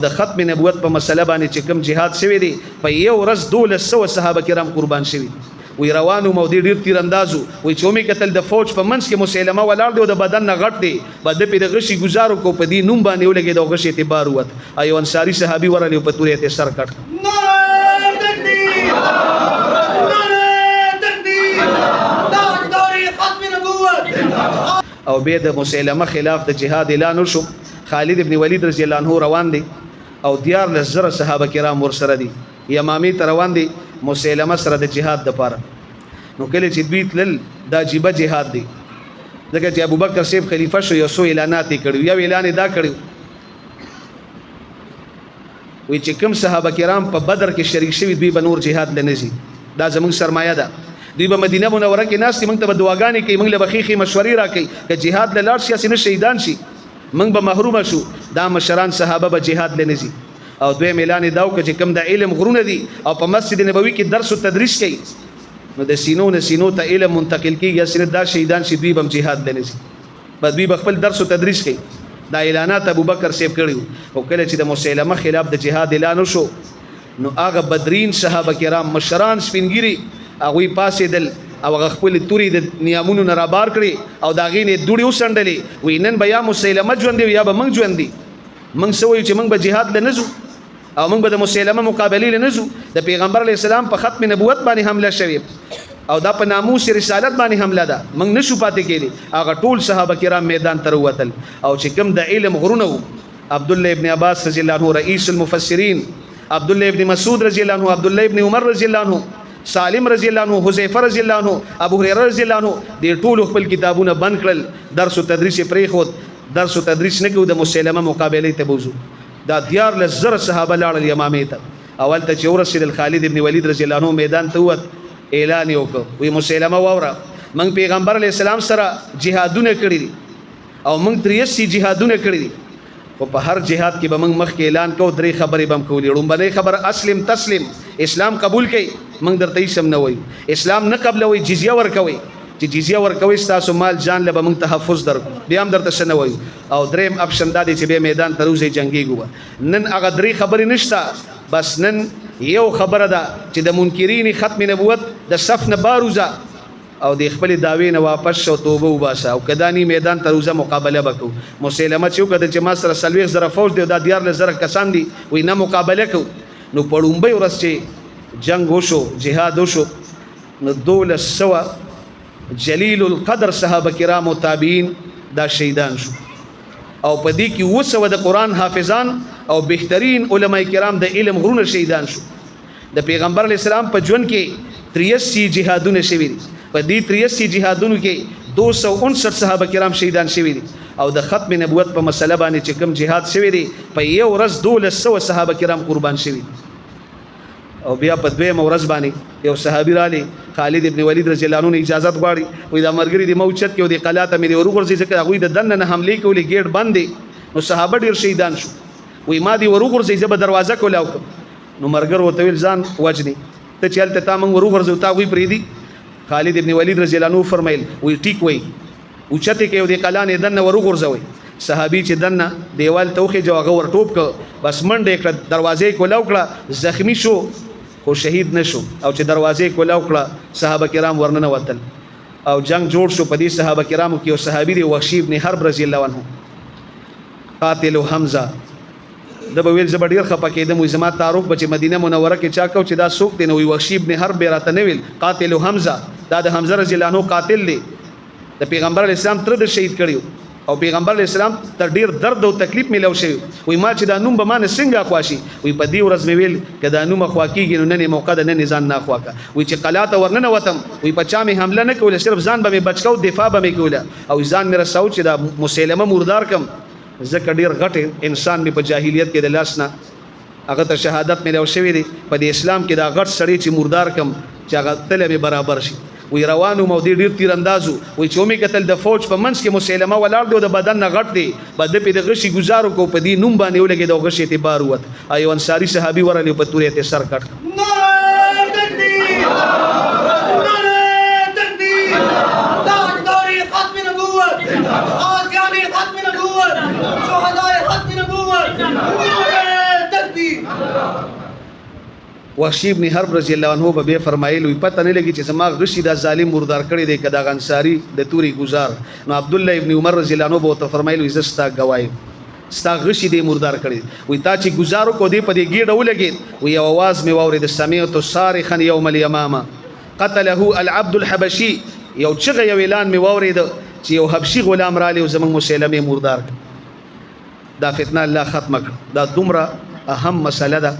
د ختم نبوت په مسله باندې چې کوم jihad شوی دی په یو ورځ 1200 صحابه کرام قربان شوي وی روانو مودي ډیر تیر اندازو وی چومي قتل د فوج په منځ کې مسلمه ولاړ دی او د بدن نه غټ دی بد په د غشي گزارو کو په دې نوم باندې ولګي د غشي اعتبار وت ایو انصاری صحابي ورلی په تورې ته سر کټ او به د مسلمه خلاف د جهاد اعلان وشو خالد ابن ولید رضی الله عنه روان دي او دیار لزر صحابه کرام ور سره دي یمامي تر روان دي مسلمه سره د جهاد د پاره نو کله چې دوی تل دا جيبه جهاد دي ځکه چې ابوبکر صاحب خلیفہ شو یو سو اعلانات کړي یو اعلان دا کړي وی چې کوم صحابه کرام په بدر کې شریک شوي دوی به نور جهاد لنزي دا زموږ سرمایه ده دوی به مدینه منوره کې ناس موږ ته دعاګانې کوي موږ له بخیخي مشورې راکړي چې جهاد له لاړ شي اسنه شهیدان شي موږ به محروم شو دا مشران صحابه به جهاد لنزي او دوی اعلان داو چې کوم د علم غرونه دي او په مسجد نبوي کې درس او تدریس کوي نو د سینو ته علم منتقل کیږي اسنه دا شهیدان شي دوی به جهاد لنزي بس دوی خپل درس او تدریس کوي دا اعلانات ابوبکر صاحب کړیو او کله چې د مسلمه خلاف د جهاد اعلان وشو نو هغه بدرین صحابه کرام مشران سپینګری هغه پاسې دل او خپل توري د نیامونو نه رابار کړي او دا غینه دوړي وسندلې وینن بیا مسلمه ژوند دی یا به موږ ژوند دي موږ سوي چې موږ به جهاد لنزو او موږ به د مسلمه مقابله لنزو د پیغمبر علی السلام په ختم نبوت باندې حمله شوی او دا په ناموس رسالت باندې حمله ده موږ نشو پاتې کېدی هغه ټول صحابه کرام میدان ته ووتل او چې کوم د علم غرونه عبد الله ابن عباس رضی الله عنه رئیس المفسرین عبد الله ابن مسعود رضی الله عنه عبد الله ابن عمر رضی الله عنه سالم رضی الله عنه حذیفه رضی الله عنه ابو هريره رضی الله عنه د ټول خپل کتابونه بند کړل درس او تدریس پرې خود درس او تدریس نه کوي د مسلمه مقابله ته بوزو دا دیار لزر صحابه لاړل یمامه ته اول ته چې ورسېدل خالد ابن ولید رضی الله عنه میدان ته ووت اعلان وکړ وی مسلمه ووره من پیغمبر علی السلام سره جهادونه کړی دي او من 83 جهادونه کړی دي او په هر جهاد کې به موږ مخکې اعلان کوو درې خبرې بم کولې لومبنۍ خبر اسلم تسلم اسلام قبول کړئ موږ درته هیڅ نه وایو اسلام نه قبلوي جزیه ورکوي چې جزیه ورکوي ستاسو مال جان له به موږ تحفظ درکو بیا هم درته څه نه وایو او دریم اپشن دا دی چې به میدان ته روزي جنګېږو نن هغه درې خبرې نشته بس نن یو خبره ده چې د منکرین ختم نبوت د صف نه باروزه او د خپل داوی نه واپس شو توبه وباسه او کدانی میدان ته روزه مقابله وکړو مسلمه چې وکړه چې ما سره سلويخ زره فوج دی دا دیار له زره کسان دي وای نه مقابله کو نو پړومبه ورځ چې جنگ وشو جهاد وشو نو 1200 جلیل القدر صحابه کرام او تابعین دا شهیدان شو او په دې کې وسو د قران حافظان او بهترین علما کرام د علم غرونه شهیدان شو د پیغمبر علی السلام په ژوند کې 83 جهادونه شوي دي په دې 83 جهادونو کې 259 صحابه کرام شهیدان شوي دي او د ختم نبوت په مسله باندې چې کوم جهاد شوي دي په یو ورځ 1200 صحابه کرام قربان شوي او بیا په دویمه ورځ باندې یو صحابي رالی خالد ابن ولید رضی الله عنه اجازه غواړي وې دا مرګري د موچت کې او د قلاته مې ورغورځي ځکه هغه د دنه نه حمله کولې گیټ بند دي نو صحابه ډیر شهیدان شو وې ما دی ورغورځي زب دروازه کولاو نو مرګر وته ویل ځان وجني ته چلته تا موږ ورغورځو تا وی پریدي خالد ابن ولید رضی الله عنه فرمایل وی ټیک وی اوچته کې د قلانه دنه ورغورځوي صحابي چې دنه دیوال توخه جو هغه ور ټوپ ک بس منډه کړه دروازې کولاو کړه زخمی شو خو شهید نشو او چې دروازې کولاو کړه صحابه کرام ورننه وتل او جنگ جوړ شو په دې صحابه کرامو کې او صحابي دی وحشی ابن حرب رضی الله عنه قاتل حمزه د بویل زبډیر خپه کېدم وې زما تعارف بچ مدینه منوره کې چا کو چې دا سوق دی نو وحشی ابن حرب راته نه ویل قاتل حمزه دا د حمزه رضی الله عنه قاتل دی د پیغمبر علی السلام تر د شهید کړیو او پیغمبر علی السلام تر ډیر درد او تکلیف ملو شوی وای ما چې دا نوم به مان څنګه خواشي وای په دې ورځ مې ویل کدا نوم خواکیږي نو نه موقع ده نه ځان نه خواکا وای چې قلاته ورننه وتم وای په چا مې حمله نه کوله صرف ځان به مې بچکاو دفاع به مې کوله او ځان مې رساو چې دا مسلمه مردار کم زکه ډیر غټ انسان مې په جاهلیت کې د لاس نه هغه ته شهادت مې له شوی دی په اسلام کې دا غټ سړی چې مردار کم چې هغه تل به برابر شي وی روانو مودي ډیر تیر اندازو وی چومي قتل د فوج په منځ کې مسلمه ولاړ دی د بدن نه غټ دی بد په د غشي گزارو کو په دې نوم باندې ولګي د غشي اعتبار وت ایو انصاری صحابي ورلی په تورې ته سر کټ وحشی ابن حرب رضی الله عنه به فرمایلی پته نه لګی چې زما غشي دا ظالم مردار کړی دی کدا غنصاری د توري گزار نو عبد الله ابن عمر رضی الله عنه به فرمایلی زستا گواهی ستا غشي دی مردار کړی وي تا چې گزارو کو دی په دې گیډه ولګید وي आवाज می واورید سمعت صارخا يوم اليمامه قتله العبد الحبشي یو چغه یو اعلان می واورید چې یو حبشي غلام را لې زمون مسلمه مردار دا فتنه الله ختمه دا دومره اهم مسله ده